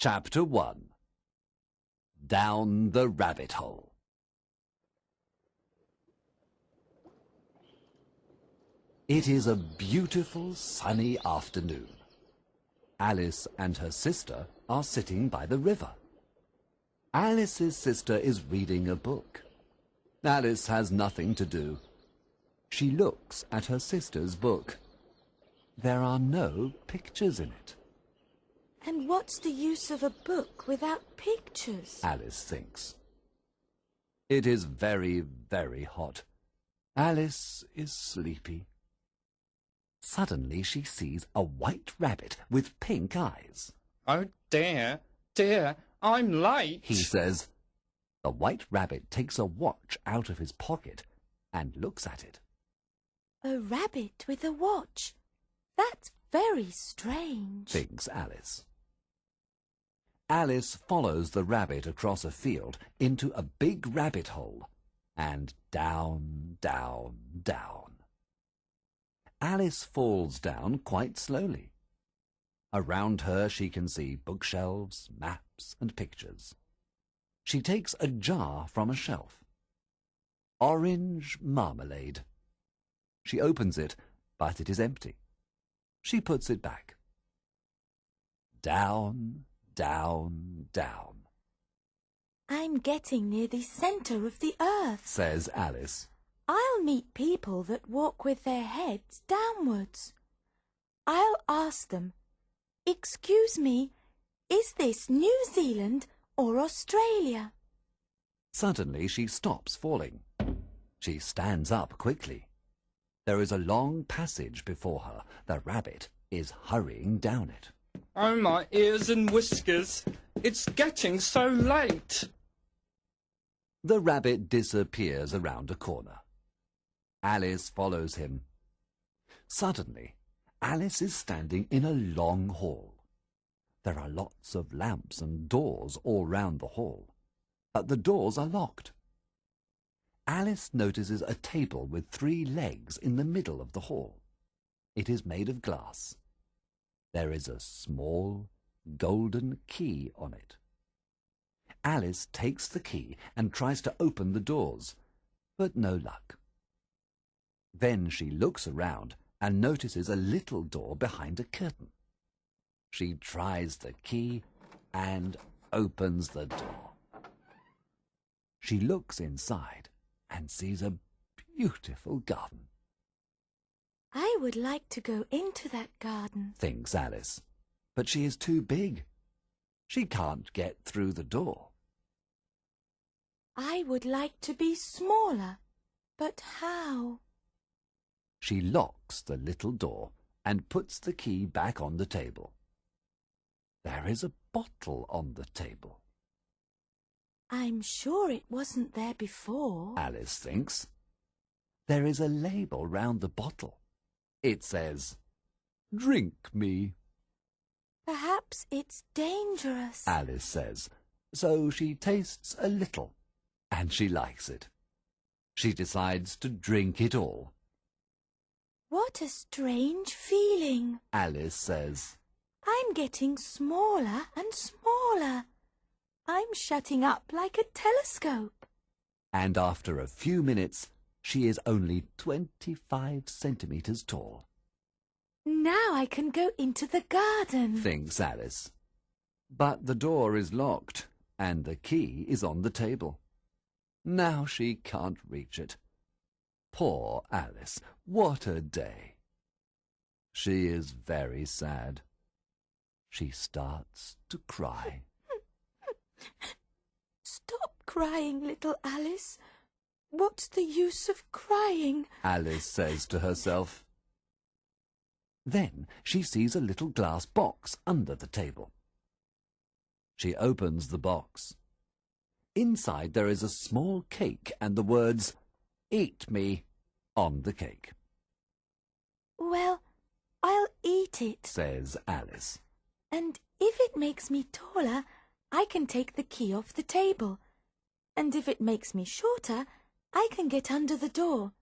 Chapter 1. Down the Rabbit Hole. It is a beautiful sunny afternoon. Alice and her sister are sitting by the river. Alice's sister is reading a book. Alice has nothing to do. She looks at her sister's book. There are no pictures in it. And what's the use of a book without pictures? Alice thinks. It is very, very hot. Alice is sleepy. Suddenly she sees a white rabbit with pink eyes. Oh dear, I'm late, he says. The white rabbit takes a watch out of his pocket and looks at it. A rabbit with a watch? That's very strange, thinks Alice. Alice follows the rabbit across a field into a big rabbit hole and down, down, down. Alice falls down quite slowly. Around her she can see bookshelves, maps and pictures. She takes a jar from a shelf. Orange marmalade. She opens it, but it is empty. She puts it back. Down, down, down. I'm getting near the centre of the earth, says Alice. I'll meet people that walk with their heads downwards. I'll ask them, "Excuse me, is this New Zealand or Australia?" Suddenly she stops falling. She stands up quickly. There is a long passage before her. The rabbit is hurrying down it. Oh, my ears and whiskers. It's getting so late. The rabbit disappears around a corner. Alice follows him. Suddenly, Alice is standing in a long hall. There are lots of lamps and doors all round the hall, but the doors are locked. Alice notices a table with 3 legs in the middle of the hall. It is made of glass. There is a small golden key on it. Alice takes the key and tries to open the doors, but no luck. Then she looks around and notices a little door behind a curtain. She tries the key and opens the door. She looks inside and sees a beautiful garden. I would like to go into that garden, thinks Alice, but she is too big. She can't get through the door. I would like to be smaller, but how? She locks the little door and puts the key back on the table. There is a bottle on the table. I'm sure it wasn't there before, Alice thinks. There is a label round the bottle. It says, "Drink me." Perhaps it's dangerous, Alice says, so she tastes a little, and she likes it. She decides to drink it all. What a strange feeling, Alice says. I'm getting smaller and smaller. I'm shutting up like a telescope. And after a few minutes, she is only 25 centimetres tall. Now I can go into the garden, thinks Alice. But the door is locked, and the key is on the table. Now she can't reach it. Poor Alice, what a day. She is very sad. She starts to cry. Stop crying, little Alice. What's the use of crying? Alice says to herself. Then she sees a little glass box under the table. She opens the box. Inside there is a small cake and the words, "Eat me," on the cake. Well, I'll eat it, says Alice. And if it makes me taller, I can take the key off the table. And if it makes me shorter, I can get under the door.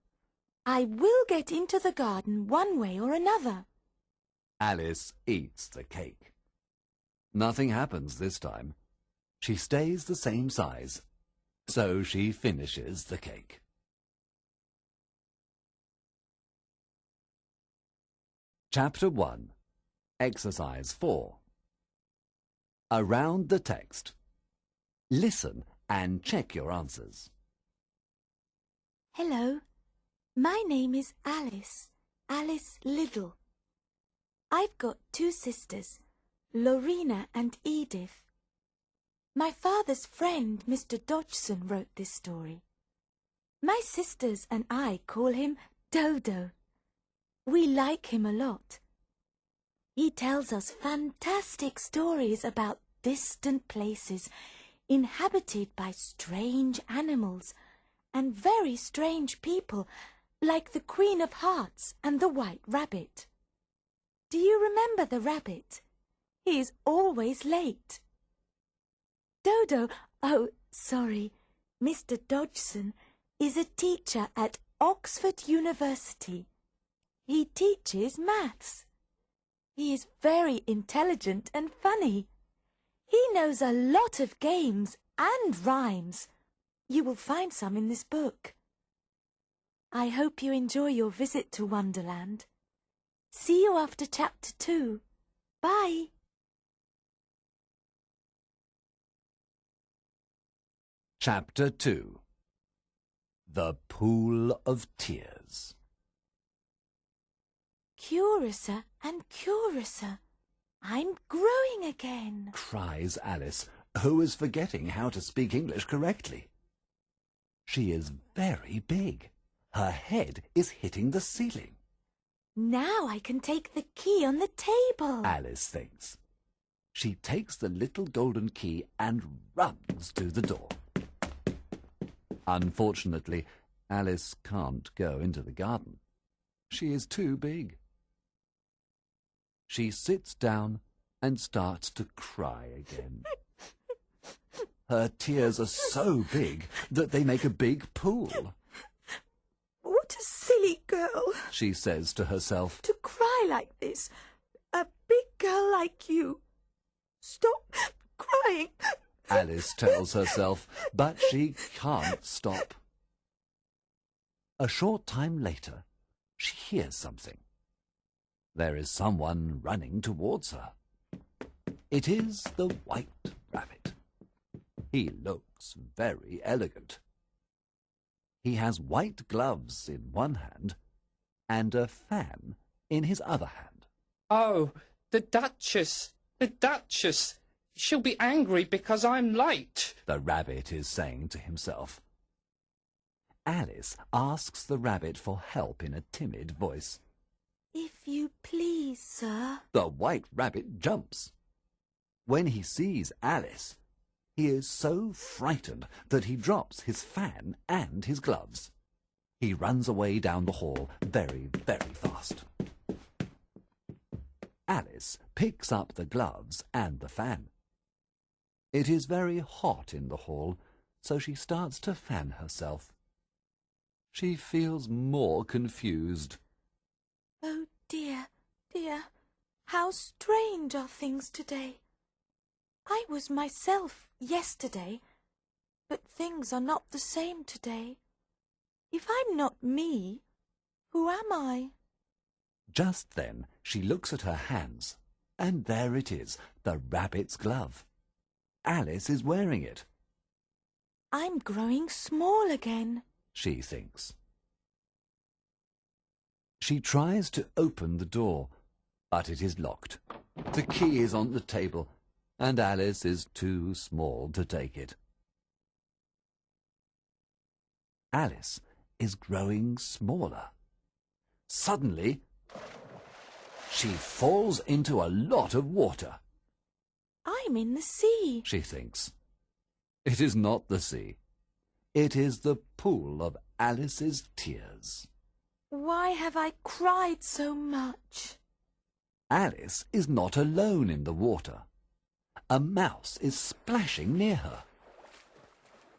I will get into the garden one way or another. Alice eats the cake. Nothing happens this time. She stays the same size, so she finishes the cake. Chapter 1. Exercise 4. Around the text. Listen and check your answers. Hello, my name is Alice, Alice Little. I've got 2 sisters, Lorena and Edith. My father's friend, Mr. Dodgson, wrote this story. My sisters and I call him Dodo. We like him a lot. He tells us fantastic stories about distant places inhabited by strange animals and very strange people, like the Queen of Hearts and the White Rabbit. Do you remember the rabbit? He is always late. Dodo, oh, sorry, Mr. Dodgson is a teacher at Oxford University. He teaches maths. He is very intelligent and funny. He knows a lot of games and rhymes. You will find some in this book. I hope you enjoy your visit to Wonderland. See you after Chapter 2. Bye. Chapter 2. The Pool of Tears. Curiouser and curiouser. I'm growing again, Cries Alice, who is forgetting how to speak English correctly. She is very big. Her head is hitting the ceiling. Now I can take the key on the table. Alice thinks. She takes the little golden key and runs to the door. Unfortunately, Alice can't go into the garden. She is too big. She sits down and starts to cry again. Her tears are so big that they make a big pool. What a silly girl, She says to herself. to cry like this. A big girl like you. Stop crying. Alice tells herself, but she can't stop. A short time later, she hears something. There is someone running towards her. It is the White Rabbit. He looks very elegant. He has white gloves in one hand and a fan in his other hand. Oh, the Duchess! The Duchess! She'll be angry because I'm late. The rabbit is saying to himself. Alice asks the rabbit for help in a timid voice. If you please, sir. The White Rabbit jumps. When he sees Alice, he is so frightened that he drops his fan and his gloves. He runs away down the hall very, very fast. Alice picks up the gloves and the fan. It is very hot in the hall, so she starts to fan herself. She feels more confused. Oh dear, dear, how strange are things today. I was myself yesterday, but things are not the same today. If I'm not me, who am I? Just then she looks at her hands, and there it is, the rabbit's glove. Alice is wearing it. I'm growing small again. She thinks. She tries to open the door, but it is locked. The key is on the table, and Alice is too small to take it. Alice is growing smaller. Suddenly, she falls into a lot of water. I'm in the sea. She thinks. It is not the sea. It is the pool of Alice's tears. Why have I cried so much? Alice is not alone in the water. A mouse is splashing near her.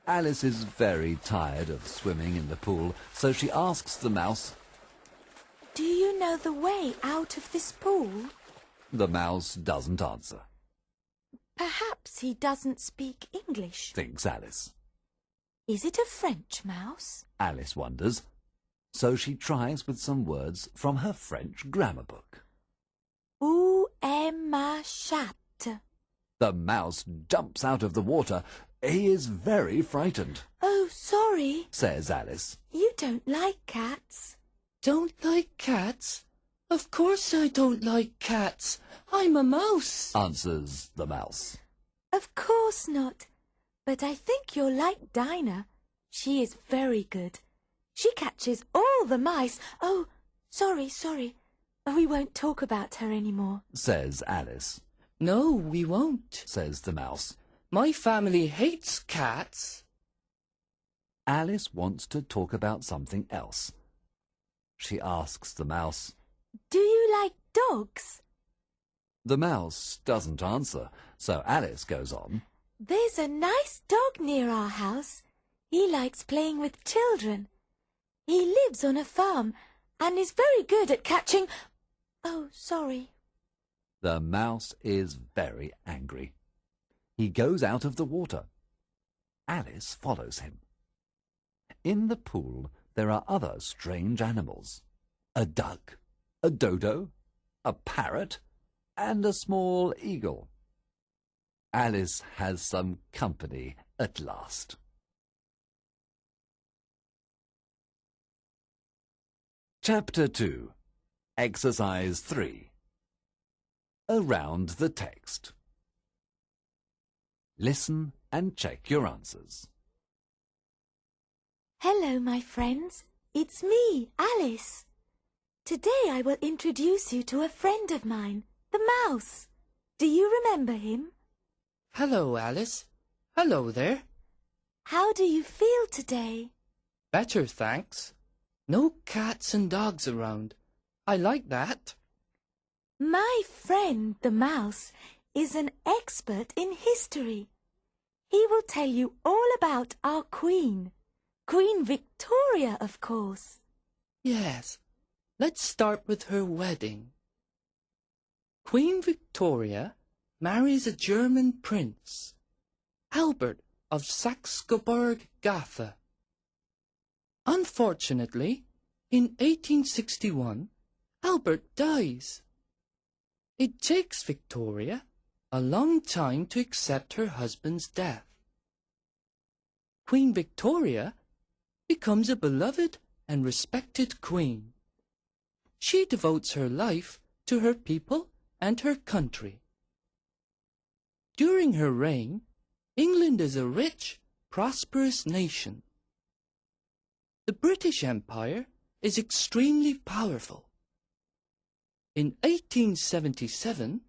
Alice is very tired of swimming in the pool, so she asks the mouse. Do you know the way out of this pool? The mouse doesn't answer. Perhaps he doesn't speak English. thinks Alice. Is it a French mouse? Alice wonders, so she tries with some words from her French grammar book. Où est ma chatte? The mouse jumps out of the water. He is very frightened, Oh, sorry. says Alice. You don't like cats. Don't like cats? Of course I don't like cats. I'm a mouse. Answers the mouse. Of course not. But I think you'll like Dinah. She is very good. She catches all the mice. Oh, sorry. We won't talk about her anymore, Says Alice. No, we won't. Says the mouse. My family hates cats. Alice wants to talk about something else. She asks the mouse. Do you like dogs? The mouse doesn't answer, so Alice goes on. There's a nice dog near our house. He likes playing with children. He lives on a farm and is very good at catching... Oh, sorry. The mouse is very angry. He goes out of the water. Alice follows him. In the pool there are other strange animals. A duck, a dodo, a parrot, and a small eagle. Alice has some company at last. Chapter 2. Exercise 3. Around the text. Listen and check your answers. Hello, my friends. It's me, Alice. Today I will introduce you to a friend of mine, the mouse. Do you remember him? Hello, Alice. Hello there. How do you feel today? Better, thanks. No cats and dogs around. I like that. My friend, the mouse, is an expert in history. He will tell you all about our Queen. Queen Victoria, of course. Yes, let's start with her wedding. Queen Victoria marries a German prince, Albert of Saxe-Coburg-Gotha. Unfortunately, in 1861, Albert dies. It takes Victoria a long time to accept her husband's death. Queen Victoria becomes a beloved and respected queen. She devotes her life to her people and her country. During her reign, England is a rich, prosperous nation. The British Empire is extremely powerful. In 1877,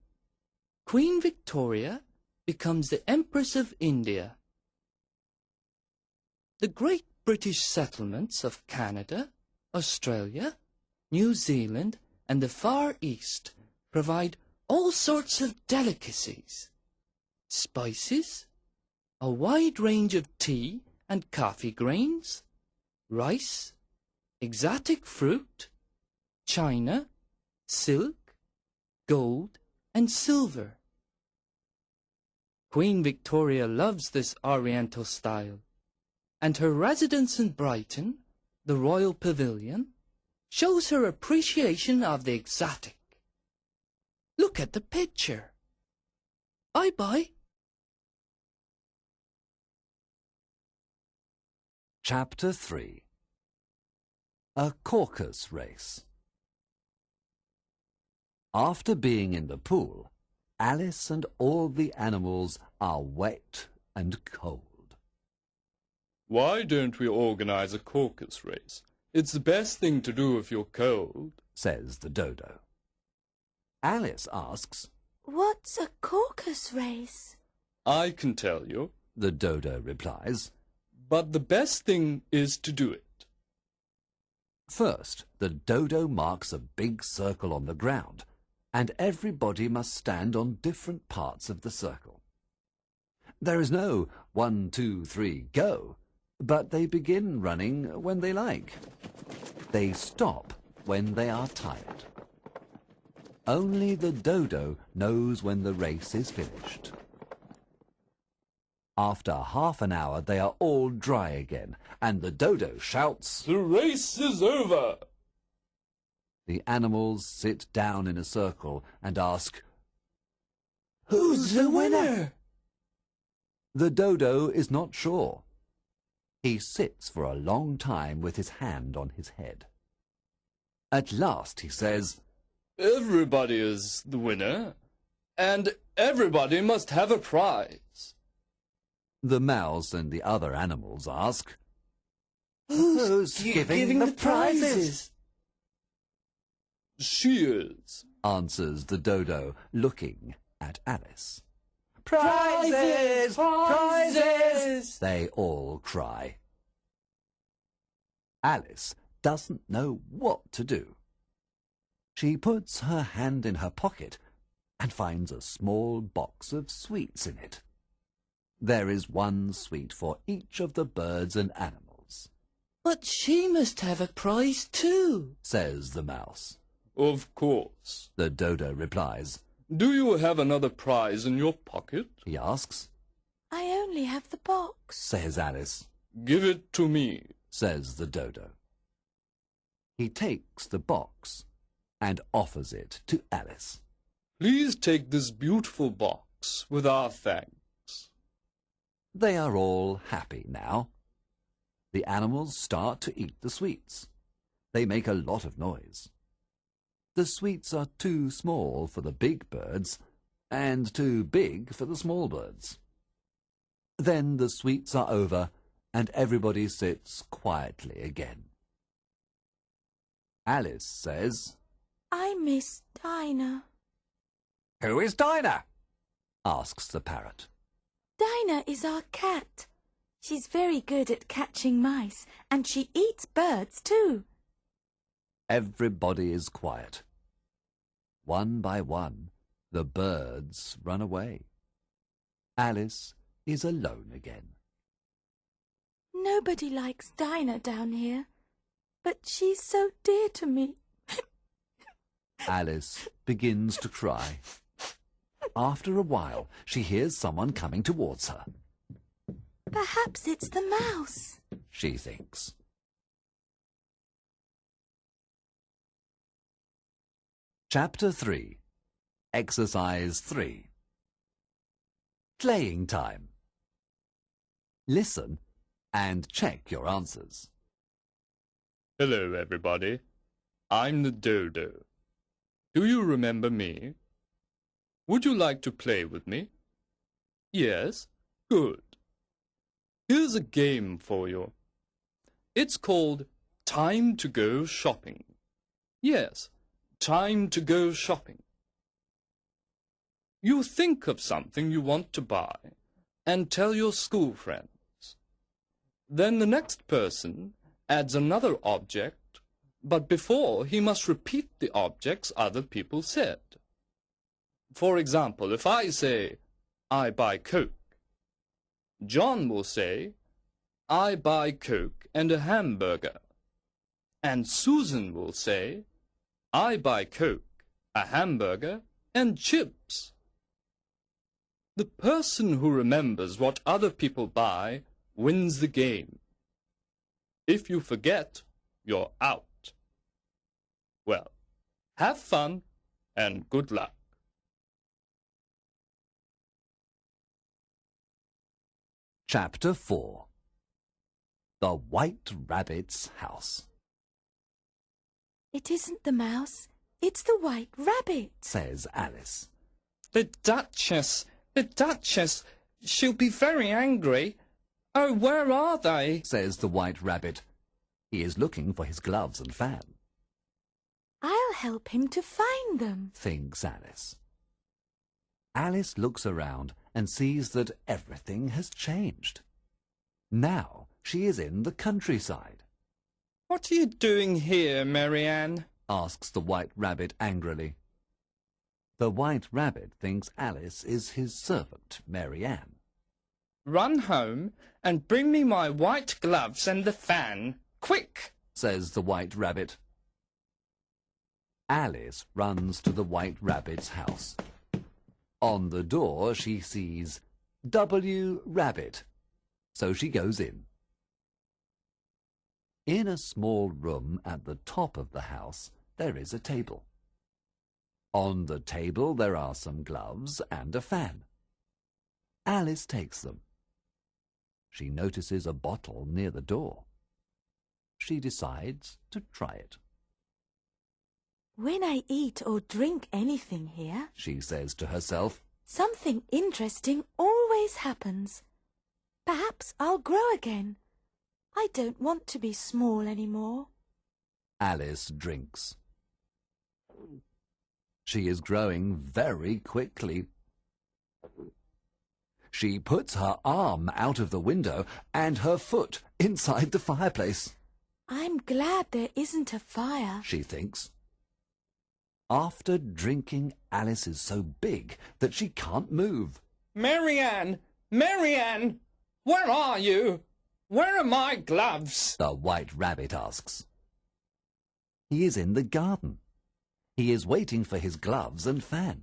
Queen Victoria becomes the Empress of India. The great British settlements of Canada, Australia, New Zealand, and the Far East provide all sorts of delicacies, spices, a wide range of tea and coffee grains, rice, exotic fruit, china, silk, gold, and silver. Queen Victoria loves this Oriental style, and her residence in Brighton, the Royal Pavilion, shows her appreciation of the exotic. Look at the picture. Bye-bye. Chapter 3. A caucus race. After being in the pool, Alice and all the animals are wet and cold. Why don't we organize a caucus race? It's the best thing to do if you're cold, says the dodo. Alice asks, What's a caucus race? I can tell you, the dodo replies. but the best thing is to do it. First, the dodo marks a big circle on the ground, and everybody must stand on different parts of the circle. There is no 1, 2, 3, go, but they begin running when they like. They stop when they are tired. Only the dodo knows when the race is finished. After half an hour, they are all dry again, and the dodo shouts, The race is over! The animals sit down in a circle and ask, Who's the winner? The dodo is not sure. He sits for a long time with his hand on his head. At last he says, Everybody is the winner, and everybody must have a prize. The mouse and the other animals ask, Who's giving the prizes? She is. Answers the dodo, looking at Alice. Prizes! Prizes! They all cry. Alice doesn't know what to do. She puts her hand in her pocket and finds a small box of sweets in it. There is one sweet for each of the birds and animals. But she must have a prize too, Says the mouse. Of course. The dodo replies. Do you have another prize in your pocket? He asks. I only have the box. Says Alice. Give it to me. Says the dodo. He takes the box and offers it to Alice. Please take this beautiful box with our thanks. They are all happy now. The animals start to eat the sweets. They make a lot of noise. The sweets are too small for the big birds and too big for the small birds. Then the sweets are over and everybody sits quietly again. Alice says, I miss Dinah. Who is Dinah? Asks the parrot. Dinah is our cat. She's very good at catching mice, and she eats birds too. Everybody is quiet. One by one, the birds run away. Alice is alone again. Nobody likes Dinah down here, but she's so dear to me. Alice begins to cry. After a while, she hears someone coming towards her. Perhaps it's the mouse. She thinks. Chapter 3. Exercise 3. Playing time. Listen and check your answers. Hello, everybody. I'm the dodo. Do you remember me? Would you like to play with me? Yes? Good. Here's a game for you. It's called Time to Go Shopping. Yes, time to go shopping. You think of something you want to buy and tell your school friends. Then the next person adds another object, but before he must repeat the objects other people said. For example, if I say, I buy Coke, John will say, I buy Coke and a hamburger. And Susan will say, I buy Coke, a hamburger, and chips. The person who remembers what other people buy wins the game. If you forget, you're out. Well, have fun and good luck. Chapter 4. The White Rabbit's House. It isn't the mouse, it's the white rabbit. Says Alice. The Duchess, she'll be very angry. Oh, where are they? Says the White Rabbit. He is looking for his gloves and fan. I'll help him to find them. Thinks Alice. Alice looks around and sees that everything has changed. Now she is in the countryside. What are you doing here, Marianne? Asks the White Rabbit angrily. The White Rabbit thinks Alice is his servant, Marianne. Run home and bring me my white gloves and the fan. Quick! Says the White Rabbit. Alice runs to the White Rabbit's house. On the door she sees W Rabbit. So she goes in. In a small room at the top of the house, there is a table. On the table there are some gloves and a fan. Alice takes them. She notices a bottle near the door. She decides to try it. When I eat or drink anything here, She says to herself, something interesting always happens. Perhaps I'll grow again. I don't want to be small anymore. Alice drinks. She is growing very quickly. She puts her arm out of the window and her foot inside the fireplace. I'm glad there isn't a fire. She thinks. After drinking, Alice is so big that she can't move. Marianne! Marianne! Where are you? Where are my gloves? The White Rabbit asks. He is in the garden. He is waiting for his gloves and fan.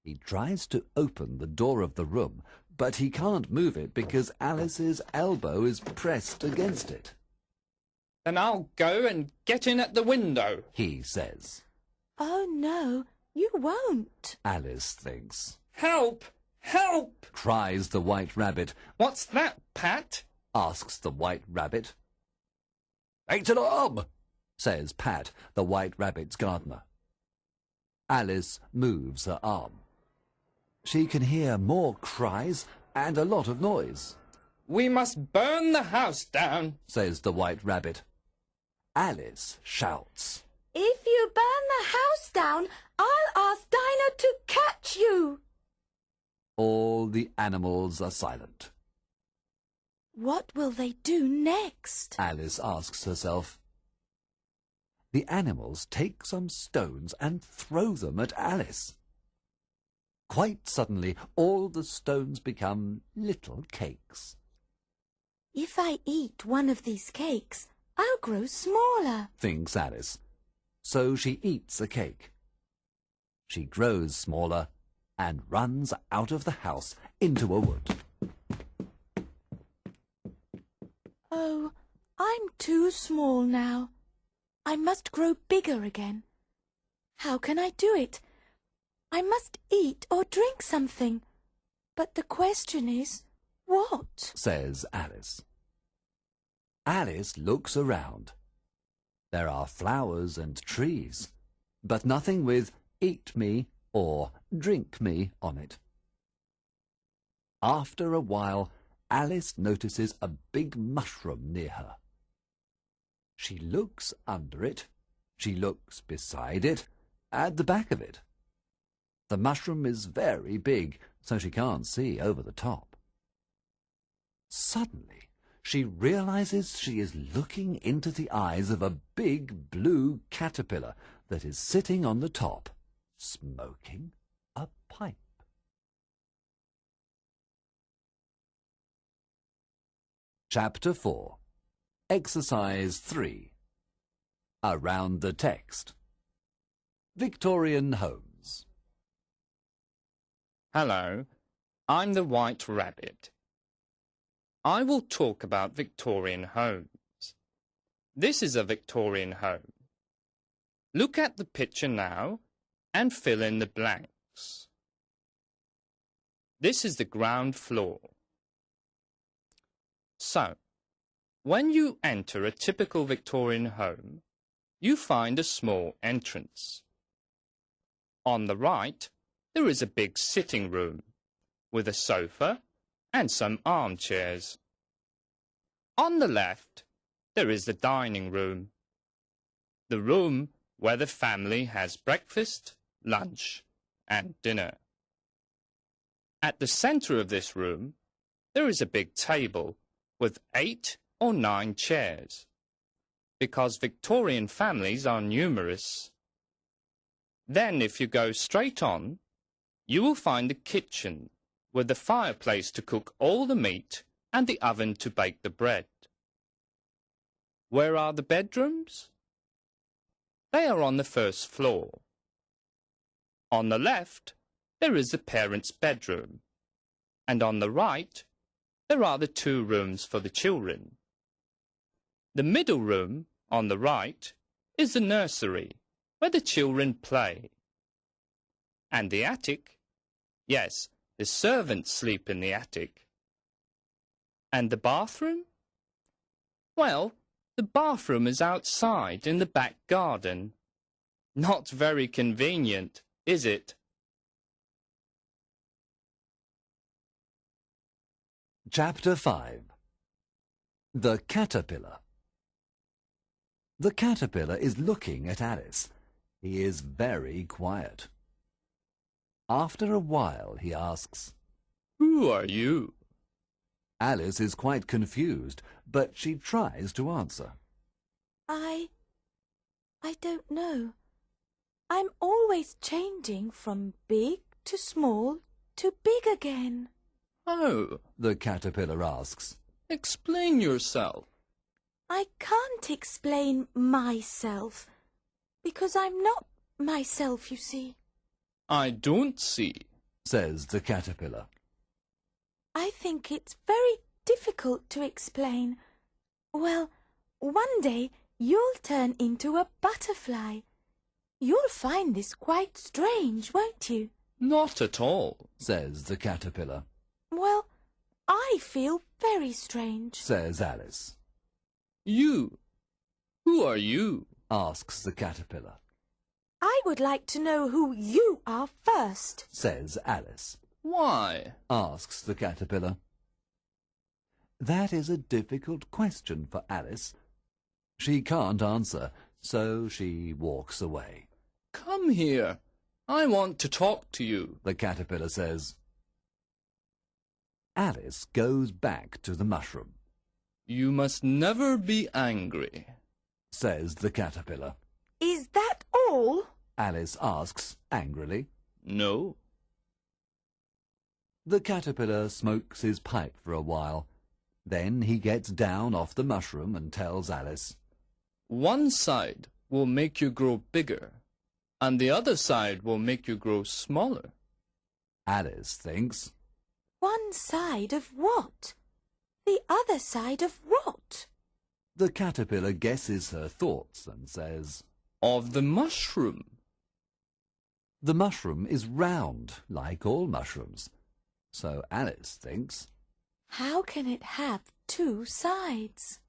He tries to open the door of the room, but he can't move it because Alice's elbow is pressed against it. Then I'll go and get in at the window. He says. Oh no, you won't. Alice thinks. Help! Help! Cries the White Rabbit. What's that, Pat? Asks the White Rabbit. Ain't an arm, says Pat, the White Rabbit's gardener. Alice moves her arm. She can hear more cries and a lot of noise. We must burn the house down, says the White Rabbit. Alice shouts. If you burn the house down, I'll ask Dinah to catch you. All the animals are silent. What will they do next? Alice asks herself. The animals take some stones and throw them at Alice. Quite suddenly, all the stones become little cakes. If I eat one of these cakes, I'll grow smaller, thinks Alice. So she eats a cake. She grows smaller and runs out of the house into a wood. Oh, I'm too small now. I must grow bigger again. How can I do it? I must eat or drink something. But the question is, what? Says Alice. Alice looks around. There are flowers and trees, but nothing with eat me or drink me on it. After a while, Alice notices a big mushroom near her. She looks under it, she looks beside it, at the back of it. The mushroom is very big, so she can't see over the top. Suddenly, she realizes she is looking into the eyes of a big blue caterpillar that is sitting on the top, smoking a pipe. Chapter 4. Exercise 3. Around the text. Victorian homes. Hello, I'm the White Rabbit. I will talk about Victorian homes. This is a Victorian home. Look at the picture now and fill in the blanks. This is the ground floor. So, when you enter a typical Victorian home, you find a small entrance. On the right, there is a big sitting room with a sofa and some armchairs. On the left, there is the dining room, the room where the family has breakfast, lunch, and dinner. At the centre of this room, there is a big table with 8 or 9 chairs, because Victorian families are numerous. Then, if you go straight on, you will find the kitchen with the fireplace to cook all the meat and the oven to bake the bread. Where are the bedrooms? They are on the first floor. On the left, there is the parents' bedroom. and on the right, there are the 2 rooms for the children. The middle room, on the right, is the nursery, where the children play. And the attic? Yes, the servants sleep in the attic. And the bathroom? Well, the bathroom is outside in the back garden. Not very convenient, is it? Chapter 5. The Caterpillar. The caterpillar is looking at Alice. He is very quiet. After a while, he asks, Who are you? Alice is quite confused, but she tries to answer. I don't know. I'm always changing from big to small to big again. Oh, The caterpillar asks. explain yourself. I can't explain myself, because I'm not myself, you see. I don't see. Says the caterpillar. I think it's very difficult to explain. Well, one day you'll turn into a butterfly. You'll find this quite strange, won't you? Not at all. Says the caterpillar. Well, I feel very strange. Says Alice. You. Who are you? Asks the caterpillar. I would like to know who you are first. Says Alice. Why? Asks the caterpillar. That is a difficult question for Alice. She can't answer, so she walks away. Come here. I want to talk to you. The caterpillar says. Alice goes back to the mushroom. You must never be angry. Says the caterpillar. Is that all? Alice asks angrily. No. The caterpillar smokes his pipe for a while. Then he gets down off the mushroom and tells Alice. One side will make you grow bigger, and the other side will make you grow smaller. Alice thinks. One side of what? The other side of what? The caterpillar guesses her thoughts and says. Of the mushroom. The mushroom is round, like all mushrooms. So Alice thinks. How can it have 2 sides?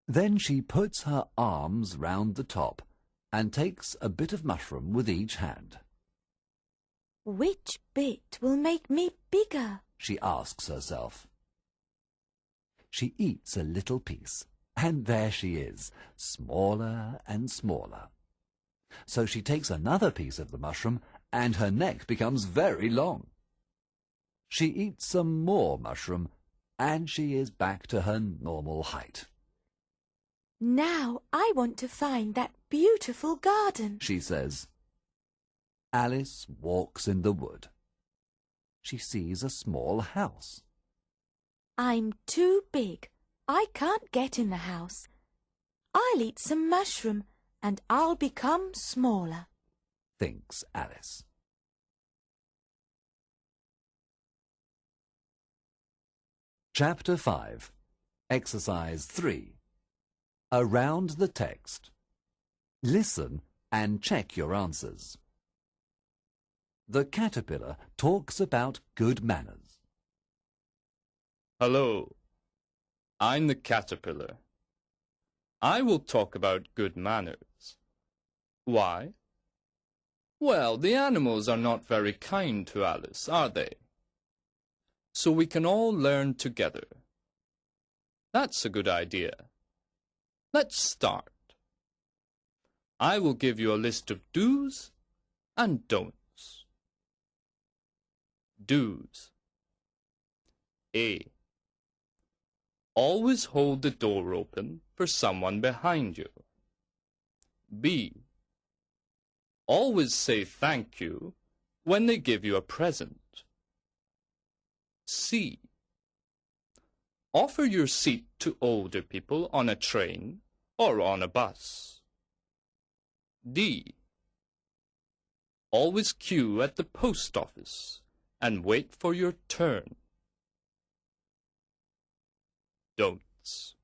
Then she puts her arms round the top and takes a bit of mushroom with each hand. Which bit will make me bigger? She asks herself. She eats a little piece, and there she is, smaller and smaller. So she takes another piece of the mushroom, and her neck becomes very long. She eats some more mushroom, and she is back to her normal height. Now I want to find that beautiful garden. She says. Alice walks in the wood. She sees a small house. I'm too big. I can't get in the house. I'll eat some mushroom and I'll become smaller. Thinks Alice. Chapter 5. Exercise 3. Around the text. Listen and check your answers. The caterpillar talks about good manners. Hello. I'm the caterpillar. I will talk about good manners. Why? Well, the animals are not very kind to Alice, are they? So we can all learn together. That's a good idea. Let's start. I will give you a list of do's and don'ts. Do's. A. Always hold the door open for someone behind you. B. Always say thank you when they give you a present. C. Offer your seat to older people on a train or on a bus. D. Always queue at the post office and wait for your turn. Don'ts.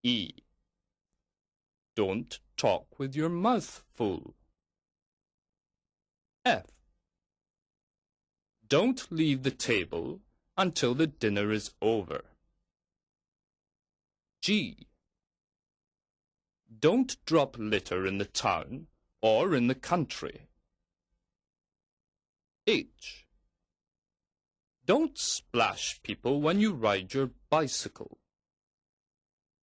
E. Don't talk with your mouth full. F. Don't leave the table until the dinner is over. G. Don't drop litter in the town or in the country. H. Don't splash people when you ride your bicycle.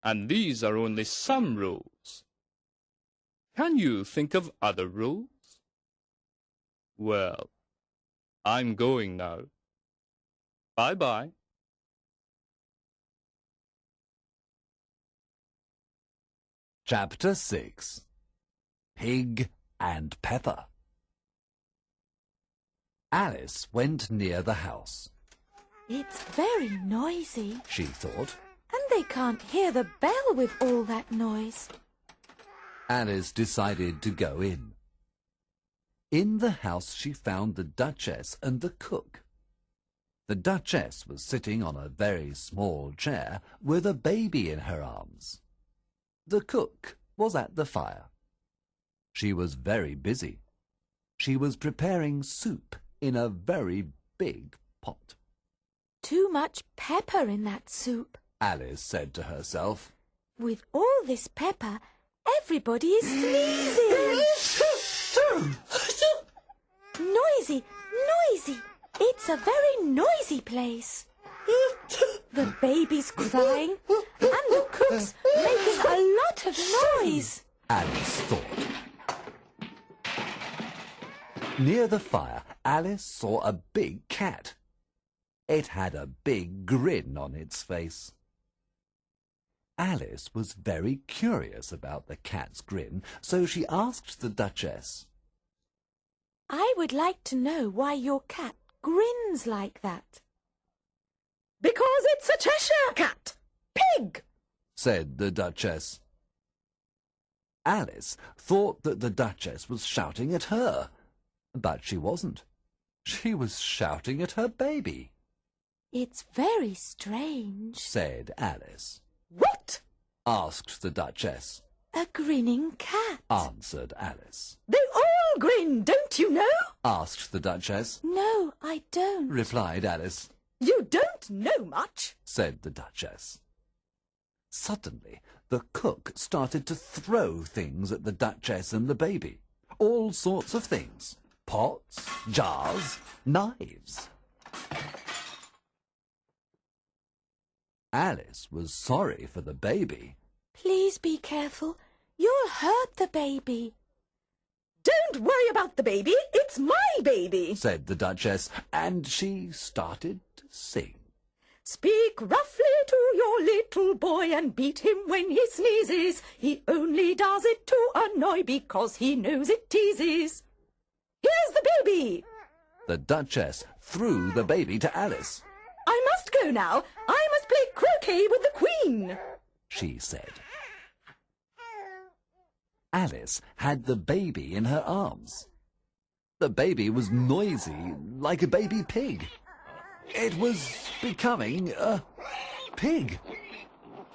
And these are only some rules. Can you think of other rules? Well, I'm going now. Bye-bye. Chapter 6. Pig and Pepper. Alice went near the house. It's very noisy, She thought. and they can't hear the bell with all that noise. Alice decided to go in. In the house she found the Duchess and the cook. The Duchess was sitting on a very small chair with a baby in her arms. The cook was at the fire. She was very busy. She was preparing soup in a very big pot. Too much pepper in that soup. Alice said to herself. With all this pepper, everybody is sneezing. Noisy, noisy. It's a very noisy place. The baby's crying and the cook's making a lot of noise. Alice thought. Near the fire, Alice saw a big cat. It had a big grin on its face. Alice was very curious about the cat's grin, so she asked the Duchess. I would like to know why your cat grins like that. Because it's a Cheshire cat. Pig! Said the Duchess. Alice thought that the Duchess was shouting at her, but she wasn't. She was shouting at her baby. It's very strange, Said Alice. What? Asked the Duchess. A grinning cat. Answered Alice. They all grin, don't you know? Asked the Duchess. No, I don't. Replied Alice. You don't know much, Said the Duchess. Suddenly, the cook started to throw things at the Duchess and the baby. All sorts of things. Pots, jars, knives. Alice was sorry for the baby. Please be careful. You'll hurt the baby. Don't worry about the baby. It's my baby, Said the Duchess, and she started to sing. Speak roughly to your little boy and beat him when he sneezes. He only does it to annoy because he knows it teases. Here's the baby. The Duchess threw the baby to Alice. I must go now. I must play croquet with the Queen, she said. Alice had the baby in her arms. The baby was noisy like a baby pig. It was becoming a pig.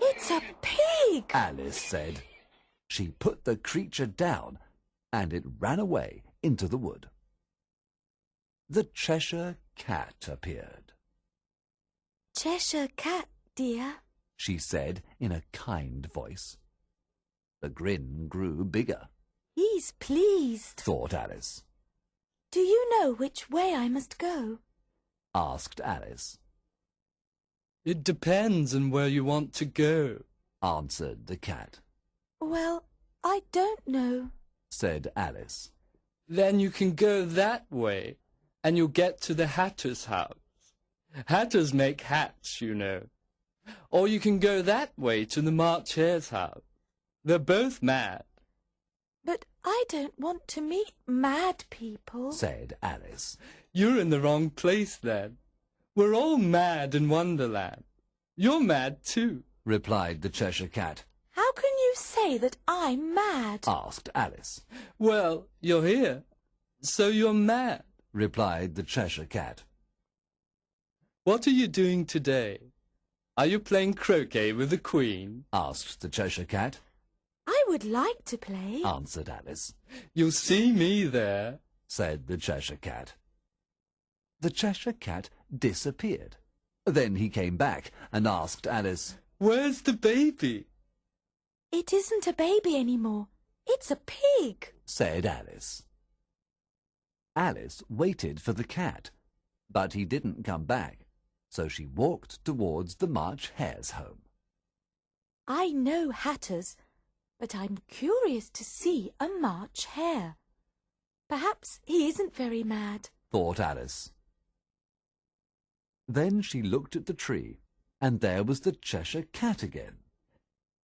It's a pig, Alice said. She put the creature down and it ran away into the wood. The Cheshire Cat appeared. Cheshire Cat, dear, she said in a kind voice. The grin grew bigger, he's pleased. thought Alice. Do you know which way I must go? Asked Alice. It depends on where you want to go, Answered the cat. Well, I don't know. Said Alice. Then you can go that way, and you'll get to the Hatter's house. Hatters make hats, you know. Or you can go that way to the March Hare's house. They're both mad. But I don't want to meet mad people. Said Alice. You're in the wrong place, then. We're all mad in Wonderland. You're mad, too. Replied the Cheshire Cat. How can you say that I'm mad? Asked Alice. Well, you're here, so you're mad. replied the Cheshire Cat. What are you doing today? Are you playing croquet with the Queen? Asked the Cheshire Cat. I would like to play, Answered Alice. You'll see me there, said the Cheshire Cat. The Cheshire Cat disappeared. Then he came back and asked Alice, Where's the baby? It isn't a baby anymore. It's a pig, said Alice. Alice waited for the cat, but he didn't come back, so she walked towards the March Hare's home. I know hatters, but I'm curious to see a March Hare. Perhaps he isn't very mad, thought Alice. Then she looked at the tree, and there was the Cheshire Cat again.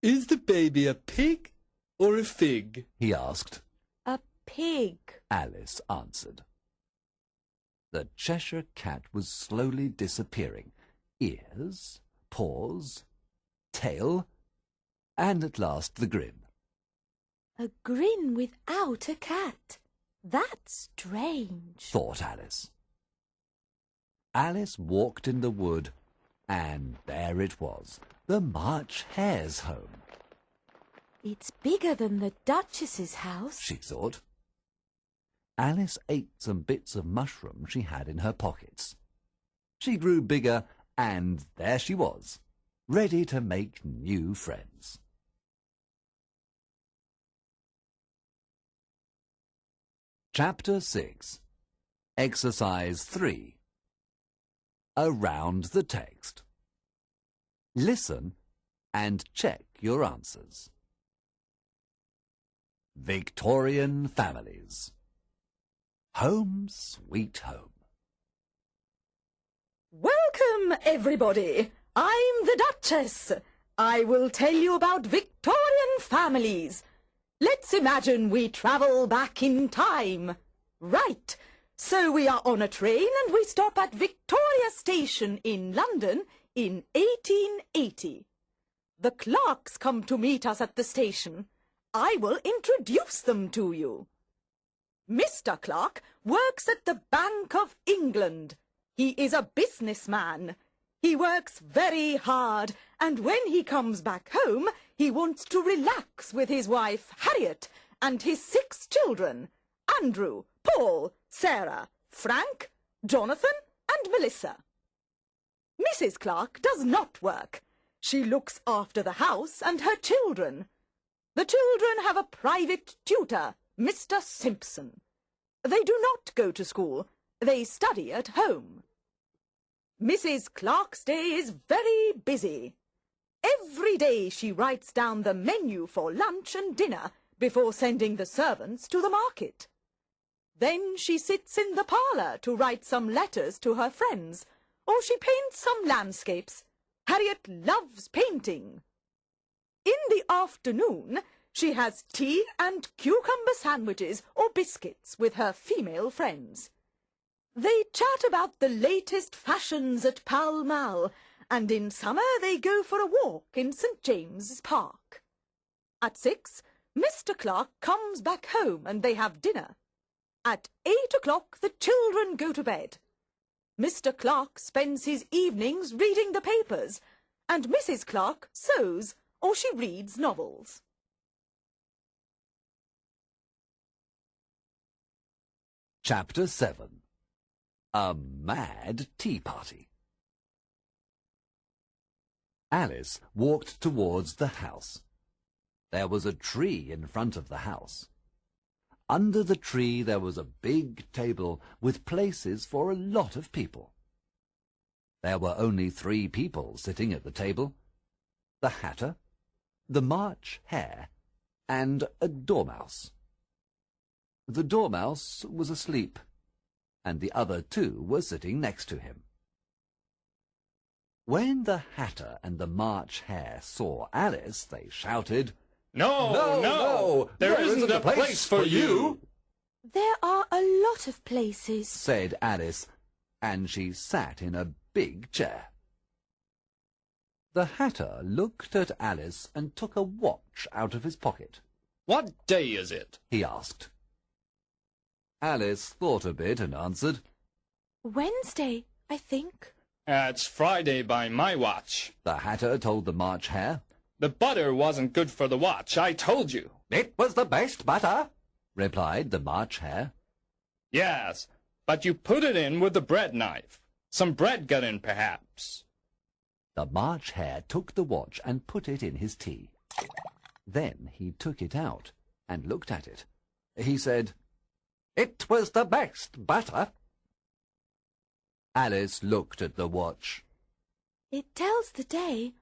Is the baby a pig or a fig? He asked. A pig, Alice answered. The Cheshire Cat was slowly disappearing. Ears, paws, tail, and at last the grin. A grin without a cat. That's strange, thought Alice. Alice walked in the wood, and there it was, the March Hare's home. It's bigger than the Duchess's house, She thought. Alice ate some bits of mushroom she had in her pockets. She grew bigger, and there she was, ready to make new friends. Chapter 6. Exercise 3. Around the text. Listen and check your answers. Victorian families. Home sweet home. Welcome, everybody. I'm the Duchess. I will tell you about Victorian families. Let's imagine we travel back in time. Right. So we are on a train and we stop at Victoria Station in London in 1880. The clerks come to meet us at the station. I will introduce them to you. Mr. Clark works at the Bank of England. He is a businessman. He works very hard, and when he comes back home, he wants to relax with his wife, Harriet, and his 6 children, Andrew, Paul, Sarah, Frank, Jonathan, and Melissa. Mrs. Clark does not work. She looks after the house and her children. The children have a private tutor, Mr. Simpson. They do not go to school. They study at home. Mrs. Clark's day is very busy. Every day she writes down the menu for lunch and dinner before sending the servants to the market. Then she sits in the parlour to write some letters to her friends, or she paints some landscapes. Harriet loves painting. In the afternoon, she has tea and cucumber sandwiches or biscuits with her female friends. They chat about the latest fashions at Pall Mall, and in summer they go for a walk in St. James's Park. At 6, Mr. Clark comes back home and they have dinner. At 8 o'clock the children go to bed. Mr. Clark spends his evenings reading the papers, and Mrs. Clark sews or she reads novels. Chapter 7. A Mad Tea Party. Alice walked towards the house. There was a tree in front of the house. Under the tree there was a big table with places for a lot of people. There were only 3 people sitting at the table: the Hatter, the March Hare, and a Dormouse. The Dormouse was asleep, and the other 2 were sitting next to him. When the Hatter and the March Hare saw Alice, they shouted, No, there isn't a place for you. There are a lot of places, said Alice, and she sat in a big chair. The Hatter looked at Alice and took a watch out of his pocket. What day is it? He asked. Alice thought a bit and answered, Wednesday, I think. It's Friday by my watch. The Hatter told the March Hare. The butter wasn't good for the watch, I told you. It was the best butter, replied the March Hare. Yes, but you put it in with the bread knife. Some bread got in, perhaps. The March Hare took the watch and put it in his tea. Then he took it out and looked at it. He said, It was the best butter. Alice looked at the watch. It tells the day,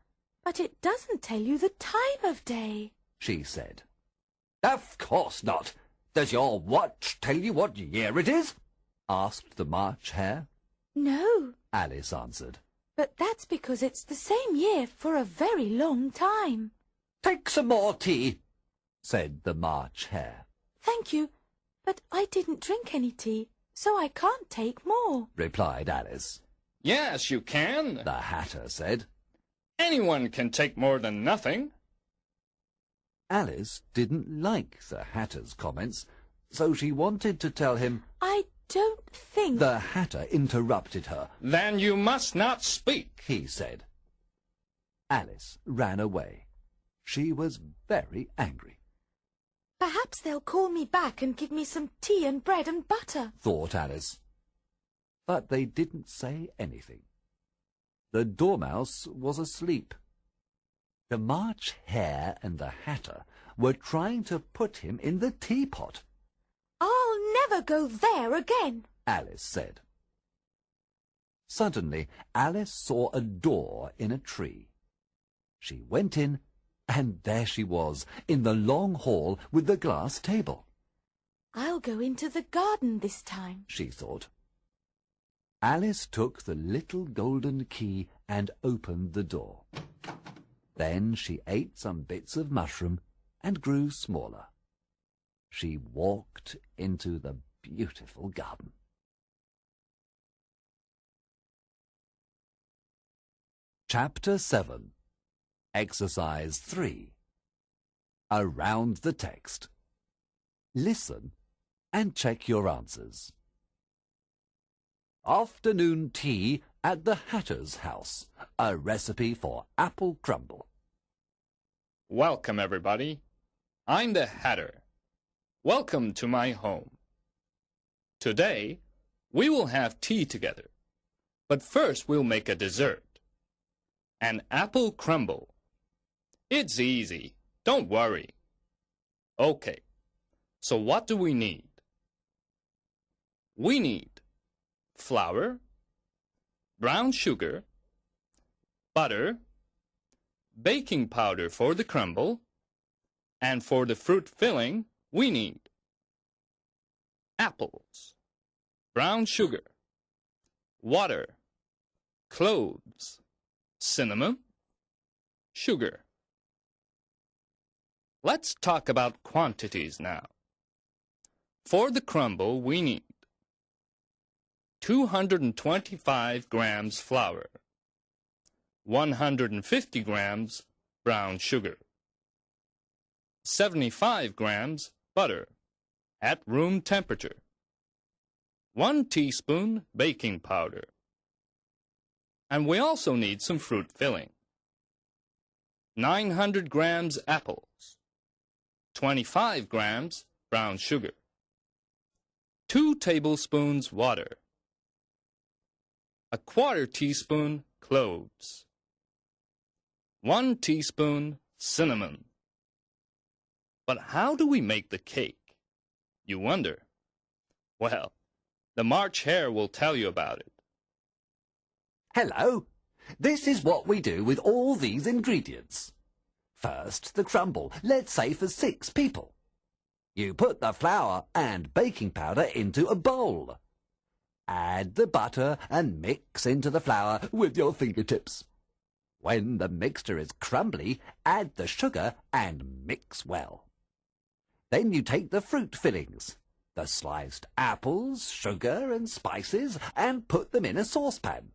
but it doesn't tell you the time of day, she said. Of course not. Does your watch tell you what year it is? Asked the March Hare. No, Alice answered. but that's because it's the same year for a very long time. Take some more tea, said the March Hare. Thank you, but I didn't drink any tea, so I can't take more, Replied Alice. Yes, you can. The Hatter said. Anyone can take more than nothing. Alice didn't like the Hatter's comments, so she wanted to tell him. I don't think... The Hatter interrupted her. Then you must not speak. He said. Alice ran away. She was very angry, Perhaps they'll call me back and give me some tea and bread and butter. thought Alice. But they didn't say anything. The Dormouse was asleep. The March Hare and the Hatter were trying to put him in the teapot, I'll never go there again. Alice said. Suddenly, Alice saw a door in a tree. She went in, and there she was, in the long hall with the glass table. I'll go into the garden this time. She thought. Alice took the little golden key and opened the door. Then she ate some bits of mushroom and grew smaller. She walked into the beautiful garden. Chapter 7. Exercise 3. Around the text. Listen and check your answers. Afternoon tea at the Hatter's house. A recipe for apple crumble. Welcome, everybody. I'm the Hatter. Welcome to my home. Today, we will have tea together. But first, we'll make a dessert. An apple crumble. It's easy. Don't worry. Okay, so what do we need? We need flour, brown sugar, butter, baking powder for the crumble, and for the fruit filling, we need apples, brown sugar, water, cloves, cinnamon, sugar. Let's talk about quantities now. For the crumble, we need 225 grams flour, 150 grams brown sugar, 75 grams butter at room temperature, 1 teaspoon baking powder. And we also need some fruit filling. 900 grams apples, 25 grams brown sugar, 2 tablespoons water, 1/4 teaspoon cloves, 1 teaspoon cinnamon. But how do we make the cake? You wonder. Well, the March Hare will tell you about it. Hello. This is what we do with all these ingredients. First, the crumble, let's say for 6 people. You put the flour and baking powder into a bowl. Add the butter and mix into the flour with your fingertips. When the mixture is crumbly, add the sugar and mix well. Then you take the fruit fillings, the sliced apples, sugar and spices, and put them in a saucepan.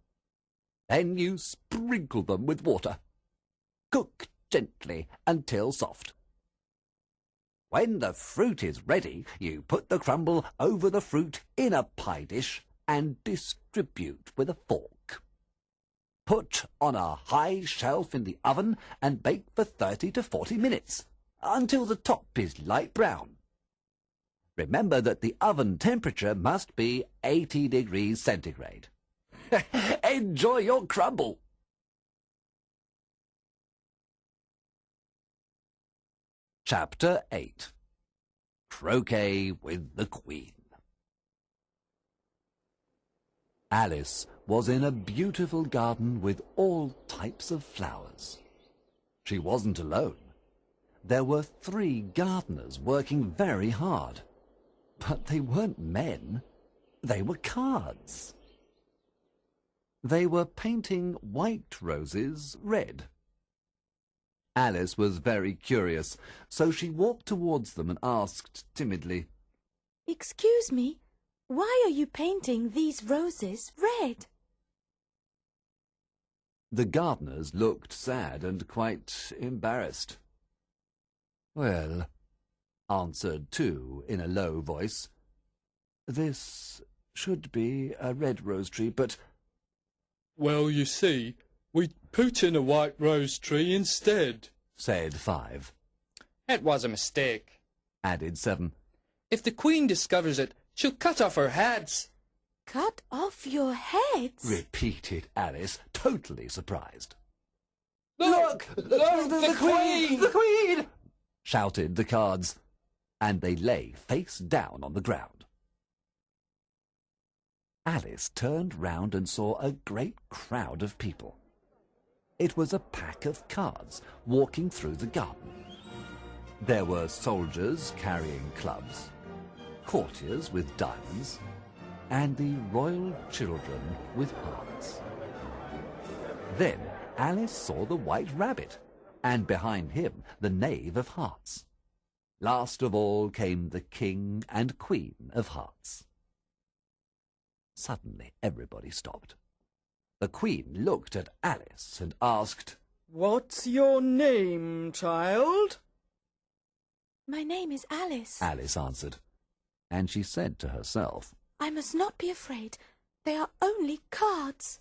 Then you sprinkle them with water. Cook gently until soft. When the fruit is ready, you put the crumble over the fruit in a pie dish and distribute with a fork. Put on a high shelf in the oven and bake for 30 to 40 minutes, until the top is light brown. Remember that the oven temperature must be 80 degrees centigrade. Enjoy your crumble! Chapter 8. Croquet with the Queen. Alice was in a beautiful garden with all types of flowers. She wasn't alone. There were 3 gardeners working very hard. But they weren't men. They were cards. They were painting white roses red. Alice was very curious, so she walked towards them and asked timidly, "Excuse me, why are you painting these roses red?" The gardeners looked sad and quite embarrassed. "Well," answered 2 in a low voice, "this should be a red rose tree, but—" Well, you see, we put in a white rose tree instead, said 5. It was a mistake, added 7. If the Queen discovers it, she'll cut off our heads. "Cut off your heads?" repeated Alice, totally surprised. Look, the Queen! The Queen! shouted the cards, and they lay face down on the ground. Alice turned round and saw a great crowd of people. It was a pack of cards walking through the garden. There were soldiers carrying clubs, courtiers with diamonds, and the royal children with hearts. Then Alice saw the White Rabbit, and behind him the Knave of Hearts. Last of all came the King and Queen of Hearts. Suddenly everybody stopped. The Queen looked at Alice and asked, "What's your name, child?" "My name is Alice." Alice answered, and she said to herself, "I must not be afraid. They are only cards."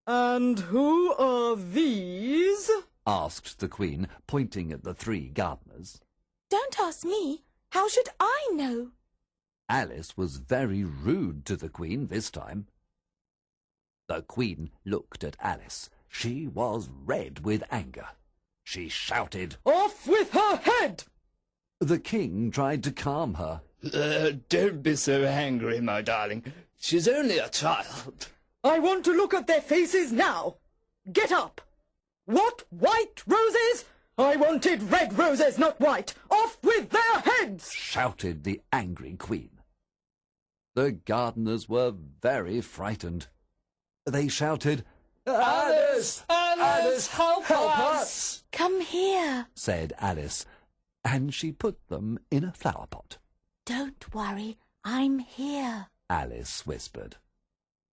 "And who are these?" asked the Queen, pointing at the 3 gardeners. "Don't ask me. How should I know?" Alice was very rude to the Queen this time. The Queen looked at Alice. She was red with anger. She shouted, "Off with her head!" The King tried to calm her. Don't be so angry, my darling. She's only a child. "I want to look at their faces now. Get up! What, white roses? I wanted red roses, not white. Off with their heads!" shouted the angry Queen. The gardeners were very frightened. They shouted, Alice! Alice, help us! "Come here." said Alice, and she put them in a flower pot. "Don't worry, I'm here." Alice whispered.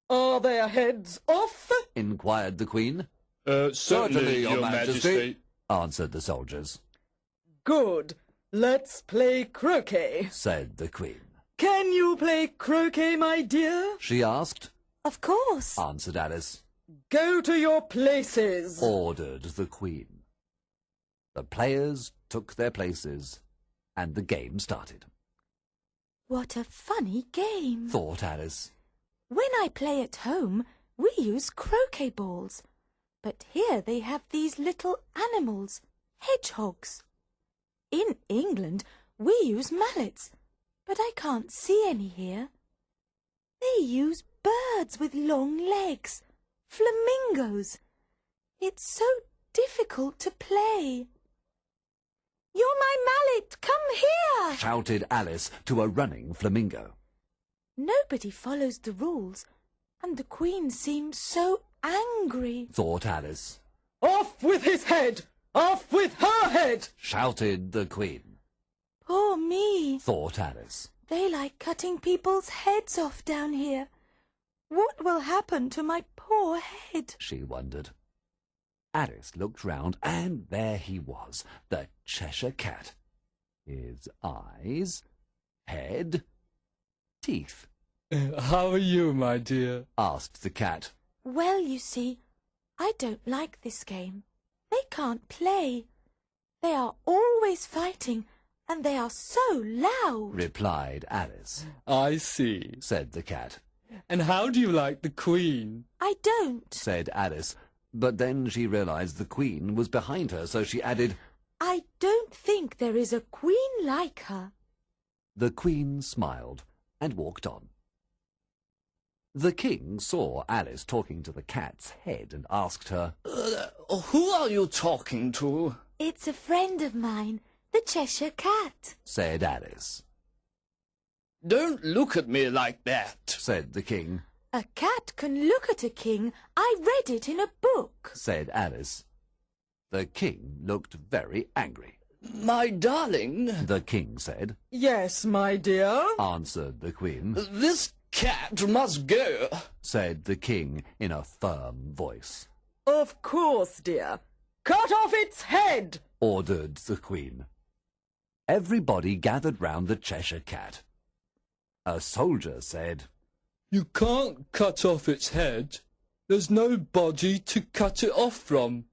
"Are their heads off?" Inquired the Queen. Certainly, Your Majesty, answered the soldiers. "Good. Let's play croquet." Said the Queen. "Can you play croquet, my dear?" She asked. "Of course." Answered Alice. "Go to your places." Ordered the Queen. The players took their places, and the game started. "What a funny game," Thought Alice. "When I play at home, we use croquet balls. But here they have these little animals, hedgehogs. In England, we use mallets, but I can't see any here. They use birds with long legs, flamingos. It's so difficult to play." "You're my mallet, come here!" Shouted Alice to a running flamingo. Nobody follows the rules, and the Queen seemed so angry. Thought Alice. "Off with his head! Off with her head!" Shouted the Queen. Poor me. Thought Alice. They like cutting people's heads off down here. What will happen to my poor head? She wondered. Alice looked round, and there he was, the Cheshire Cat. his eyes, head, teeth? How are you, my dear? Asked the cat. Well, you see, I don't like this game. They can't play. They are always fighting, and they are so loud, Replied Alice. I see, Said the cat. And how do you like the Queen? I don't. Said Alice. But then she realized the Queen was behind her, so she added, I don't think there is a queen like her. The Queen smiled and walked on. The King saw Alice talking to the cat's head and asked her, Who are you talking to? It's a friend of mine, the Cheshire Cat. Said Alice. Don't look at me like that. Said the King. A cat can look at a king. I read it in a book. Said Alice. The King looked very angry. My darling, The King said. Yes, my dear. Answered the Queen. this cat must go. Said the King in a firm voice. Of course, dear. Cut off its head! Ordered the Queen. Everybody gathered round the Cheshire Cat. A soldier said, You can't cut off its head. There's no body to cut it off from.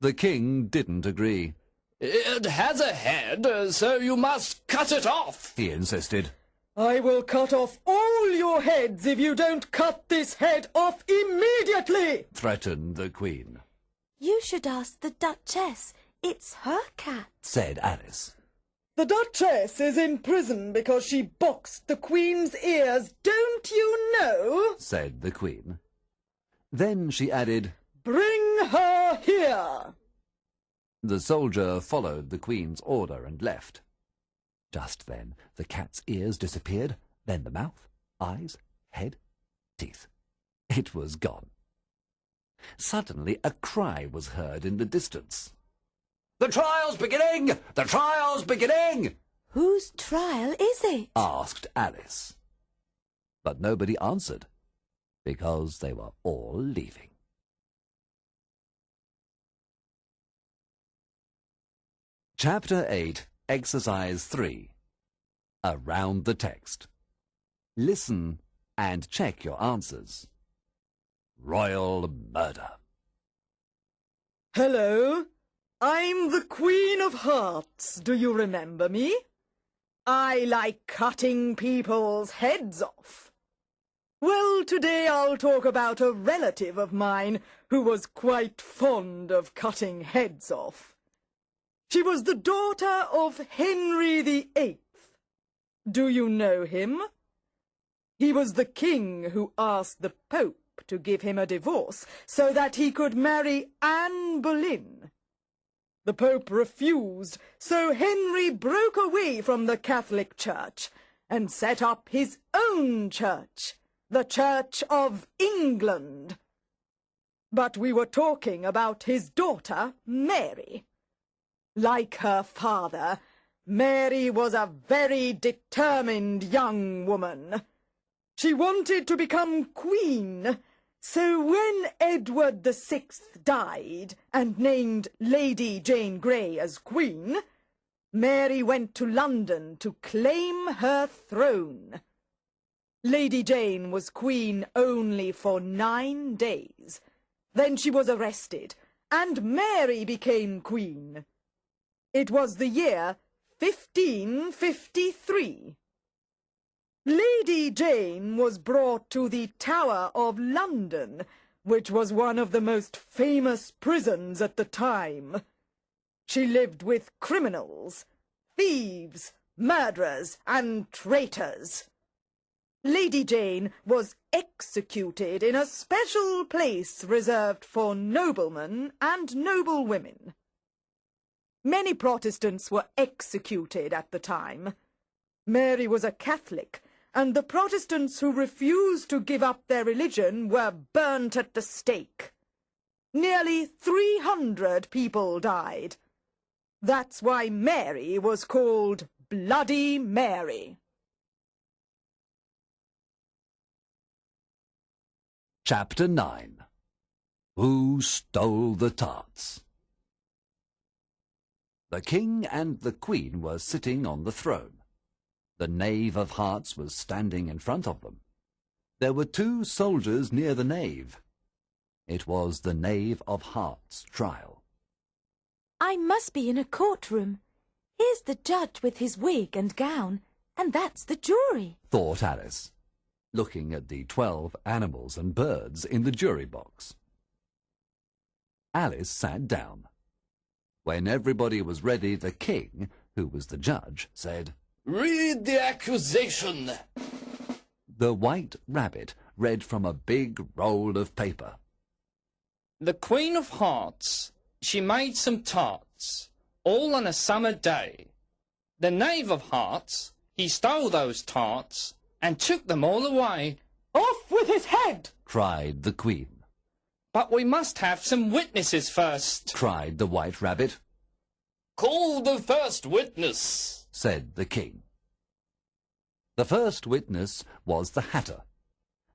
The King didn't agree. It has a head, so you must cut it off. He insisted. I will cut off all your heads if you don't cut this head off immediately! Threatened the Queen. You should ask the Duchess. It's her cat. Said Alice. The Duchess is in prison because she boxed the Queen's ears, don't you know? Said the Queen. Then she added, Bring her here! The soldier followed the Queen's order and left. Just then the cat's ears disappeared, then the mouth, eyes, head, teeth. It was gone. Suddenly a cry was heard in the distance. The trial's beginning! The trial's beginning! Whose trial is it? Asked Alice. But nobody answered, because they were all leaving. Chapter 8, Exercise 3. Around the text. Listen and check your answers. Royal murder. Hello, I'm the Queen of Hearts. Do you remember me? I like cutting people's heads off. Well, today I'll talk about a relative of mine who was quite fond of cutting heads off. She was the daughter of Henry VIII. Do you know him? He was the king who asked the Pope to give him a divorce so that he could marry Anne Boleyn. The Pope refused, so Henry broke away from the Catholic Church and set up his own church, the Church of England. But we were talking about his daughter, Mary. Like her father, Mary was a very determined young woman. She wanted to become queen, so when Edward VI died and named Lady Jane Grey as queen, Mary went to London to claim her throne. Lady Jane was queen only for 9 days. Then she was arrested, and Mary became queen. It was the year 1553. Lady Jane was brought to the Tower of London, which was one of the most famous prisons at the time. She lived with criminals, thieves, murderers, and traitors. Lady Jane was executed in a special place reserved for noblemen and noblewomen. Many Protestants were executed at the time. Mary was a Catholic, and the Protestants who refused to give up their religion were burnt at the stake. Nearly 300 people died. That's why Mary was called Bloody Mary. Chapter 9. Who stole the tarts? The king and the queen were sitting on the throne. The knave of hearts was standing in front of them. There were 2 soldiers near the knave. It was the knave of hearts' trial. I must be in a courtroom. Here's the judge with his wig and gown, and that's the jury, thought Alice, looking at the 12 animals and birds in the jury box. Alice sat down. When everybody was ready, the king, who was the judge, said, Read the accusation. The White Rabbit read from a big roll of paper. The Queen of Hearts, she made some tarts, all on a summer day. The Knave of Hearts, he stole those tarts and took them all away. Off with his head! Cried the queen. But we must have some witnesses first, Cried the White Rabbit. Call the first witness, Said the king. The first witness was the Hatter.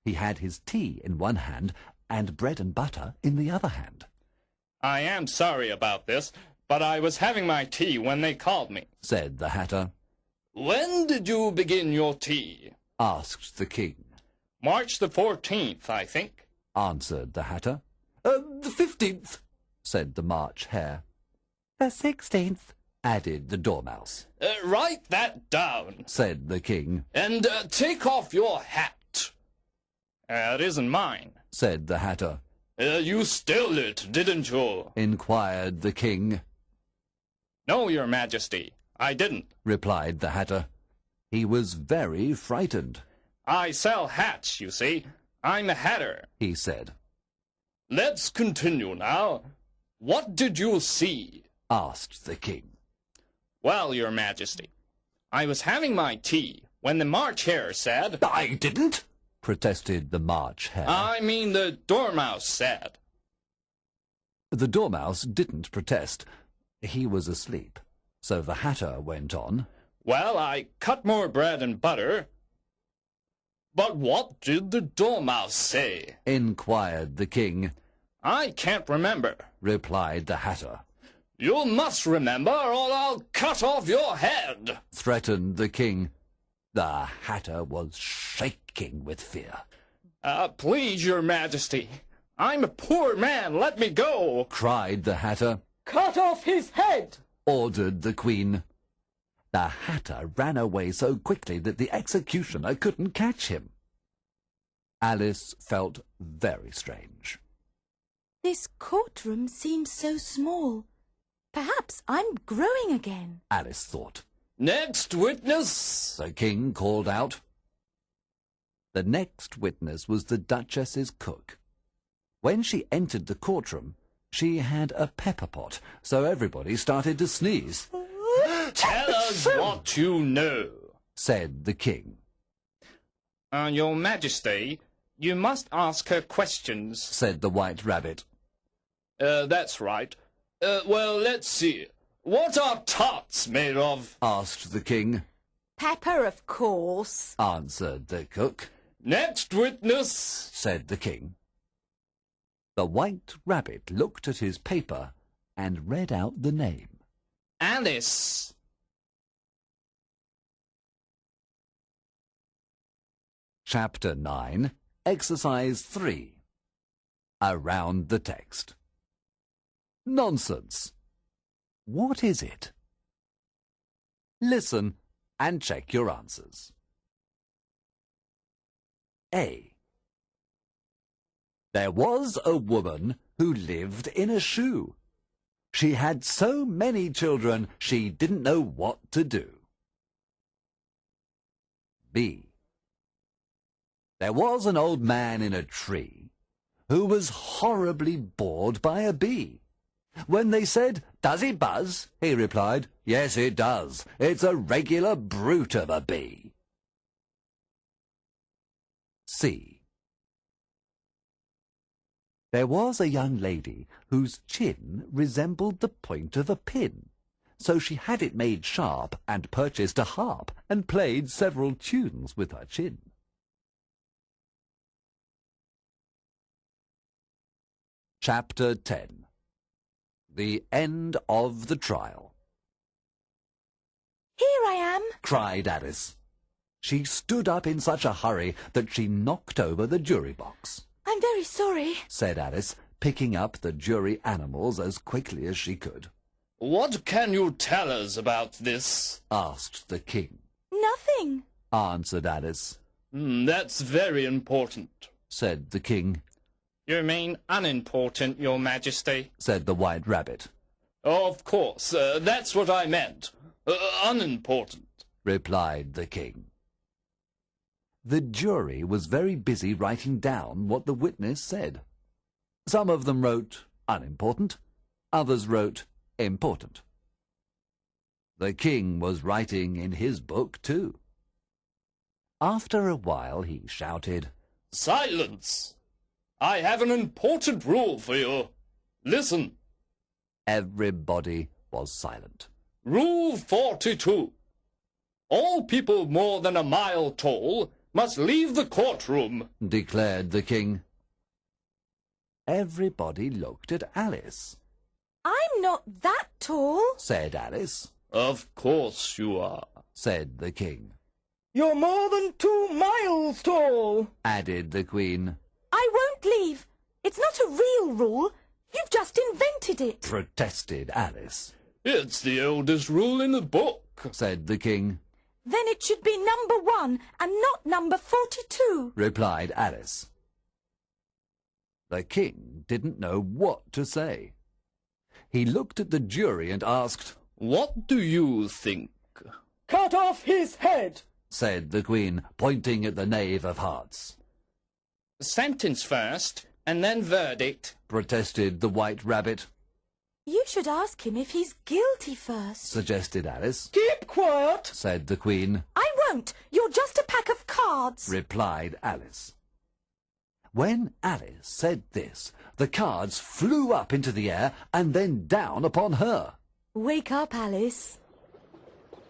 He had his tea in one hand and bread and butter in the other hand. I am sorry about this, but I was having my tea when they called me, Said the Hatter. When did you begin your tea? Asked the king. March the 14th, I think, Answered the Hatter. The 15th, said the March Hare. The 16th, added the Dormouse. Write that down, Said the king. and take off your hat. It isn't mine. Said the Hatter. You stole it, didn't you? Inquired the king. No, Your Majesty, I didn't. Replied the Hatter. He was very frightened. I sell hats, you see. I'm a hatter. He said. Let's continue now. What did you see? Asked the king. Well, Your Majesty, I was having my tea when the March Hare said... I didn't, protested the March Hare. I mean the Dormouse said. The Dormouse didn't protest. He was asleep. So the Hatter went on. Well, I cut more bread and butter. But what did the Dormouse say? Inquired the king. I can't remember. Replied the Hatter. You must remember, or I'll cut off your head. Threatened the king. The Hatter was shaking with fear. Please, Your Majesty. I'm a poor man. Let me go. Cried the Hatter. Cut off his head! Ordered the queen. The Hatter ran away so quickly that the executioner couldn't catch him. Alice felt very strange. This courtroom seems so small. Perhaps I'm growing again. Alice thought. Next witness. The king called out. The next witness was the Duchess's cook. When she entered the courtroom, she had a pepper pot, so everybody started to sneeze. Tell us what you know, said the king. Your Majesty, you must ask her questions, said the White Rabbit. That's right. Well, let's see. What are tarts made of? Asked the king. Pepper, of course. Answered the cook. Next witness, said the king. The White Rabbit looked at his paper and read out the name. Alice. Chapter 9, Exercise 3. Around the text. Nonsense. What is it? Listen and check your answers. A. There was a woman who lived in a shoe. She had so many children she didn't know what to do. B. There was an old man in a tree who was horribly bored by a bee. When they said, "Does it buzz?" he replied, "Yes, it does. It's a regular brute of a bee." C. There was a young lady whose chin resembled the point of a pin, so she had it made sharp and purchased a harp and played several tunes with her chin. Chapter 10. The End of the Trial. Here I am. cried Alice. She stood up in such a hurry that she knocked over the jury box. I'm very sorry. Said Alice, picking up the jury animals as quickly as she could. What can you tell us about this? Asked the king. Nothing. Answered Alice. That's very important, Said the king. You mean unimportant, Your Majesty? Said the White Rabbit. Of course, that's what I meant. Unimportant, Replied the king. The jury was very busy writing down what the witness said. Some of them wrote unimportant, others wrote important. The king was writing in his book too. After a while he shouted, Silence! I have an important rule for you. Listen. Everybody was silent. Rule 42. All people more than a mile tall must leave the courtroom, Declared the king. Everybody looked at Alice. I'm not that tall. Said Alice. Of course you are. Said the king. You're more than 2 miles tall. Added the queen. I won't leave. It's not a real rule. You've just invented it. Protested Alice. It's the oldest rule in the book. Said the king. Then it should be number 1 and not number 42. Replied Alice. The king didn't know what to say. He looked at the jury and asked, What do you think? Cut off his head. Said the queen, pointing at the knave of hearts. Sentence first, and then verdict. Protested the White Rabbit. You should ask him if he's guilty first. Suggested Alice. Keep quiet. Said the queen. I won't. You're just a pack of cards. Replied Alice. When Alice said this, the cards flew up into the air and then down upon her. Wake up, Alice.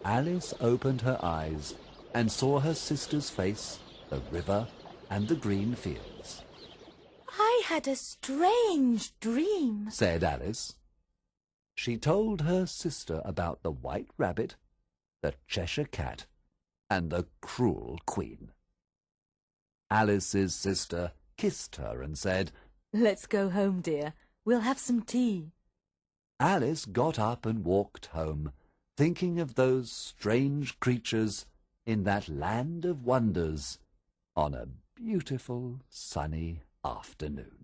Alice opened her eyes and saw her sister's face, the river, and the green fields. I had a strange dream. Said Alice. She told her sister about the White Rabbit, the Cheshire Cat, and the cruel Queen. Alice's sister kissed her and said, Let's go home, dear. We'll have some tea. Alice got up and walked home, thinking of those strange creatures in that land of wonders on a beautiful sunny afternoon.